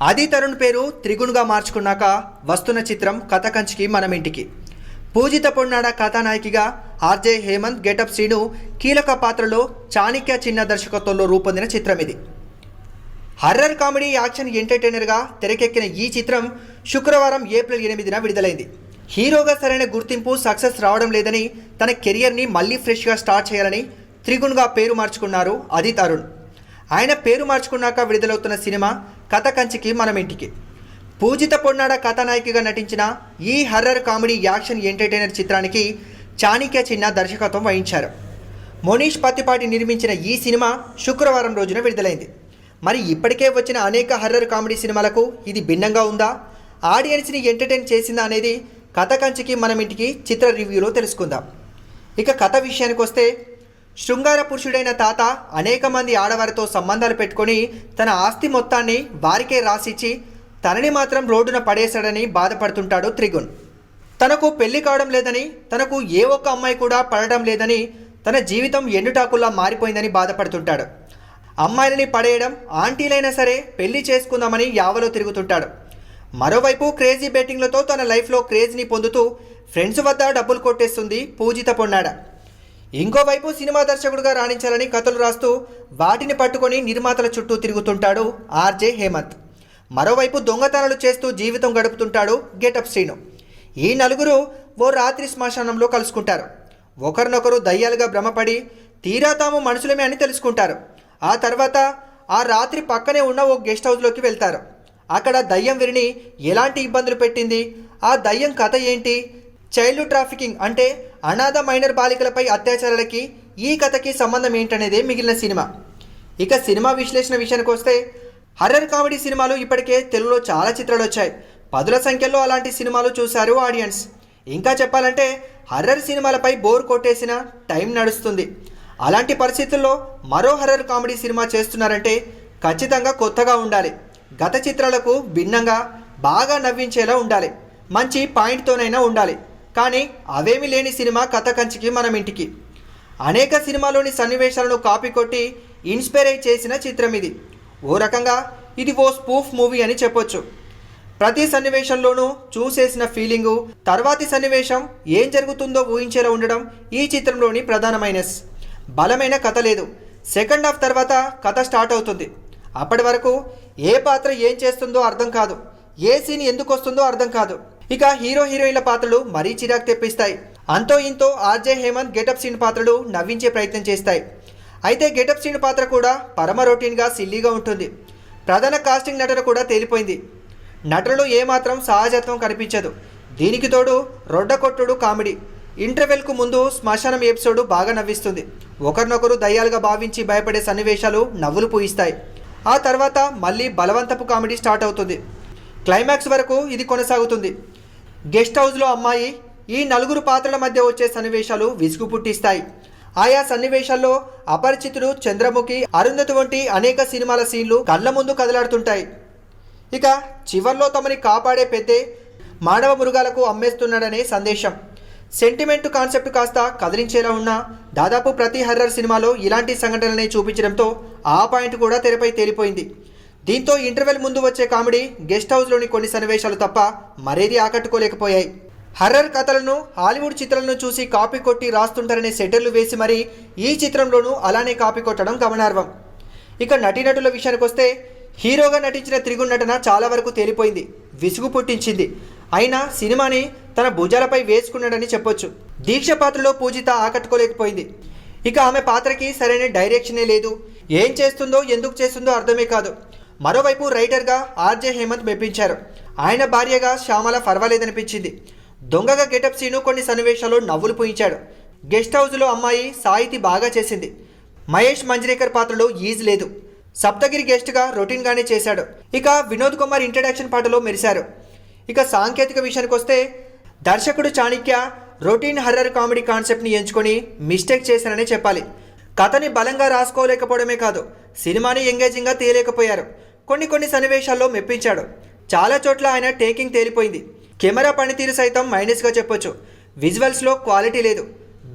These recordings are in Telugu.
ఆది తరుణ్ పేరు త్రిగుణ్గా మార్చుకున్నాక వస్తున్న చిత్రం కథ కంచికి మనం ఇంటికి. పూజిత పొన్నాడ కథానాయకిగా ఆర్జే హేమంత్, గెటప్ శ్రీను కీలక పాత్రలో చాణిక్య చిన్న దర్శకత్వంలో రూపొందిన చిత్రం ఇది. హర్రర్ కామెడీ యాక్షన్ ఎంటర్టైనర్గా తెరకెక్కిన ఈ చిత్రం శుక్రవారం ఏప్రిల్ 8న విడుదలైంది. హీరోగా సరైన గుర్తింపు, సక్సెస్ రావడం లేదని తన కెరియర్ని మళ్ళీ ఫ్రెష్గా స్టార్ట్ చేయాలని త్రిగుణ్గా పేరు మార్చుకున్నారు ఆది తరుణ్. ఆయన పేరు మార్చుకున్నాక విడుదలవుతున్న సినిమా కథ కంచికి మనం ఇంటికి. పూజిత పొన్నాడ కథానాయకిగా నటించిన ఈ హర్రర్ కామెడీ యాక్షన్ ఎంటర్టైనర్ చిత్రానికి చాణిక్య చిన్న దర్శకత్వం వహించారు. మోనీష్ పత్తిపాటి నిర్మించిన ఈ సినిమా శుక్రవారం రోజున విడుదలైంది. మరి ఇప్పటికే వచ్చిన అనేక హర్రర్ కామెడీ సినిమాలకు ఇది భిన్నంగా ఉందా, ఆడియన్స్ని ఎంటర్టైన్ చేసిందా అనేది కథ కంచికి మనం ఇంటికి చిత్ర రివ్యూలో తెలుసుకుందాం. ఇక కథ విషయానికి వస్తే, శృంగార పురుషుడైన తాత అనేక మంది ఆడవారితో సంబంధాలు పెట్టుకొని తన ఆస్తి మొత్తాన్ని వారికే రాసిచ్చి తనని మాత్రం రోడ్డున పడేశాడని బాధపడుతుంటాడు త్రిగుణ్. తనకు పెళ్లి కావడం లేదని, తనకు ఏ ఒక్క అమ్మాయి కూడా పడడం లేదని, తన జీవితం ఎండుటాకుల్లా మారిపోయిందని బాధపడుతుంటాడు. అమ్మాయిలని పడేయడం, ఆంటీలైనా సరే పెళ్లి చేసుకుందామని యావలో తిరుగుతుంటాడు. మరోవైపు క్రేజీ బెట్టింగ్లతో తన లైఫ్లో క్రేజ్ని పొందుతూ ఫ్రెండ్స్ వద్ద డబ్బులు కొట్టేస్తుంది పూజిత పొన్నాడ. ఇంకోవైపు సినిమా దర్శకుడిగా రాణించాలని కథలు రాస్తూ వాటిని పట్టుకొని నిర్మాతల చుట్టూ తిరుగుతుంటాడు ఆర్జే హేమంత్. మరోవైపు దొంగతనాలు చేస్తూ జీవితం గడుపుతుంటాడు గెటప్ శ్రీను. ఈ నలుగురు ఓ రాత్రి శ్మశానంలో కలుసుకుంటారు. ఒకరినొకరు దయ్యాలుగా భ్రమపడి తీరా తాము మనుషులమే అని తెలుసుకుంటారు. ఆ తర్వాత ఆ రాత్రి పక్కనే ఉన్న ఓ గెస్ట్ హౌస్లోకి వెళ్తారు. అక్కడ దయ్యం వీరిని ఎలాంటి ఇబ్బందులు పెట్టింది, ఆ దయ్యం కథ ఏంటి, చైల్డ్ ట్రాఫికింగ్ అంటే అనాథ మైనర్ బాలికలపై అత్యాచారాలకి ఈ కథకి సంబంధం ఏంటనేదే మిగిలిన సినిమా. ఇక సినిమా విశ్లేషణ విషయానికి వస్తే, హర్రర్ కామెడీ సినిమాలు ఇప్పటికే తెలుగులో చాలా చిత్రాలు వచ్చాయి. పదుల సంఖ్యలో అలాంటి సినిమాలు చూశారు ఆడియన్స్. ఇంకా చెప్పాలంటే హర్రర్ సినిమాలపై బోర్ కొట్టేసిన టైం నడుస్తుంది. అలాంటి పరిస్థితుల్లో మరో హర్రర్ కామెడీ సినిమా చేస్తున్నారంటే ఖచ్చితంగా కొత్తగా ఉండాలి, గత చిత్రాలకు భిన్నంగా బాగా నవ్వించేలా ఉండాలి, మంచి పాయింట్తోనైనా ఉండాలి. కానీ అవేమీ లేని సినిమా కథ కంచికి మనం ఇంటికి. అనేక సినిమాలోని సన్నివేశాలను కాపీ కొట్టి ఇన్స్పైర్ అయి చేసిన చిత్రం ఇది. ఓ రకంగా ఇది ఓ స్పూఫ్ మూవీ అని చెప్పొచ్చు. ప్రతి సన్నివేశంలోనూ చూసేసిన ఫీలింగు, తర్వాతి సన్నివేశం ఏం జరుగుతుందో ఊహించేలా ఉండడం ఈ చిత్రంలోని ప్రధాన మైనస్. బలమైన కథ లేదు. సెకండ్ హాఫ్ తర్వాత కథ స్టార్ట్ అవుతుంది. అప్పటి వరకు ఏ పాత్ర ఏం చేస్తుందో అర్థం కాదు, ఏ సీన్ ఎందుకు వస్తుందో అర్థం కాదు. ఇక హీరో హీరోయిన్ల పాత్రలు మరీ చిరాకు తెప్పిస్తాయి. అంతో ఇంతో ఆర్జే హేమంత్, గెటప్ శ్రీను పాత్రలు నవ్వించే ప్రయత్నం చేస్తాయి. అయితే గెటప్ శ్రీను పాత్ర కూడా పరమ రొటీన్గా సిల్లీగా ఉంటుంది. ప్రధాన కాస్టింగ్ నటన కూడా తేలిపోయింది. నటులు ఏమాత్రం సహజత్వం కనిపించదు. దీనికి తోడు రొడ్డ కొట్టుడు కామెడీ. ఇంటర్వెల్కు ముందు శ్మశానం ఎపిసోడ్ బాగా నవ్విస్తుంది. ఒకరినొకరు దయ్యాలుగా భావించి భయపడే సన్నివేశాలు నవ్వులు పూయిస్తాయి. ఆ తర్వాత మళ్ళీ బలవంతపు కామెడీ స్టార్ట్ అవుతుంది. క్లైమాక్స్ వరకు ఇది కొనసాగుతుంది. గెస్ట్ హౌస్లో అమ్మాయి, ఈ నలుగురు పాత్రల మధ్య వచ్చే సన్నివేశాలు విసుగు పుట్టిస్తాయి. ఆయా సన్నివేశాల్లో అపరిచితుడు, చంద్రముఖి, అరుంధతి వంటి అనేక సినిమాల సీన్లు కళ్ళ ముందు కదలాడుతుంటాయి. ఇక చివర్లో తమని కాపాడే పెద్దే మానవ మృగాలకు అమ్మేస్తున్నాడనే సందేశం. సెంటిమెంట్ కాన్సెప్ట్ కాస్త కదిలించేలా ఉన్న దాదాపు ప్రతి హర్రర్ సినిమాలో ఇలాంటి సంఘటనలనే చూపించడంతో ఆ పాయింట్ కూడా తెరపై తేలిపోయింది. దీంతో ఇంటర్వెల్ ముందు వచ్చే కామెడీ, గెస్ట్ హౌస్లోని కొన్ని సన్నివేశాలు తప్ప మరేది ఆకట్టుకోలేకపోయాయి. హర్రర్ కథలను హాలీవుడ్ చిత్రాలను చూసి కాపీ కొట్టి రాస్తుంటారనే సెటర్లు వేసి మరీ ఈ చిత్రంలోనూ అలానే కాపీ కొట్టడం గమనార్హం. ఇక నటీనటుల విషయానికి వస్తే, హీరోగా నటించిన త్రిగుణ్ నటన చాలా వరకు తేలిపోయింది, విసుగు పుట్టించింది. అయినా సినిమాని తన భుజాలపై వేసుకున్నాడని చెప్పొచ్చు. దీక్ష పాత్రలో పూజిత ఆకట్టుకోలేకపోయింది. ఇక ఆమె పాత్రకి సరైన డైరెక్షనే లేదు. ఏం చేస్తుందో, ఎందుకు చేస్తుందో అర్థమే కాదు. మరోవైపు రైటర్గా ఆర్జే హేమంత్ మెప్పించారు. ఆయన భార్యగా శ్యామల పర్వాలేదనిపించింది. దొంగగా గెటప్ శ్రీను కొన్ని సన్నివేశాల్లో నవ్వులు పూయించాడు. గెస్ట్ హౌస్లో అమ్మాయి సాహితి బాగా చేసింది. మహేష్ మంజ్రేకర్ పాత్రలో ఈజ్ లేదు. సప్తగిరి గెస్ట్గా రొటీన్గానే చేశాడు. ఇక వినోద్ కుమార్ ఇంట్రడక్షన్ పాటలో మెరిశారు. ఇక సాంకేతిక విషయానికి వస్తే, దర్శకుడు చాణిక్య రొటీన్ హర్రర్ కామెడీ కాన్సెప్ట్ని ఎంచుకొని మిస్టేక్ చేశారనే చెప్పాలి. కథని బలంగా రాసుకోలేకపోవడమే కాదు, సినిమాని ఎంగేజింగ్గా తీయలేకపోయారు. కొన్ని సన్నివేశాల్లో మెప్పించాడు. చాలా చోట్ల ఆయన టేకింగ్ తేలిపోయింది. కెమెరా పనితీరు సైతం మైనస్గా చెప్పొచ్చు. విజువల్స్లో క్వాలిటీ లేదు.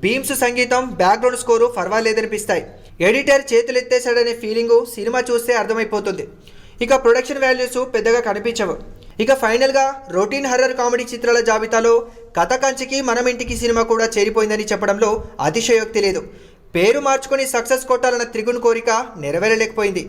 బీమ్స్, సంగీతం, బ్యాక్గ్రౌండ్ స్కోరు పర్వాలేదనిపిస్తాయి. ఎడిటర్ చేతులెత్తేశాడనే ఫీలింగు సినిమా చూస్తే అర్థమైపోతుంది. ఇక ప్రొడక్షన్ వాల్యూస్ పెద్దగా కనిపించవు. ఇక ఫైనల్గా రొటీన్ హర్రర్ కామెడీ చిత్రాల జాబితాలో కథ కంచికి మనం ఇంటికి సినిమా కూడా చేరిపోయిందని చెప్పడంలో అతిశయోక్తి లేదు. పేరు మార్చుకొని సక్సెస్ కొట్టాలన్న త్రిగుణ్ కోరిక నెరవేరలేకపోయింది.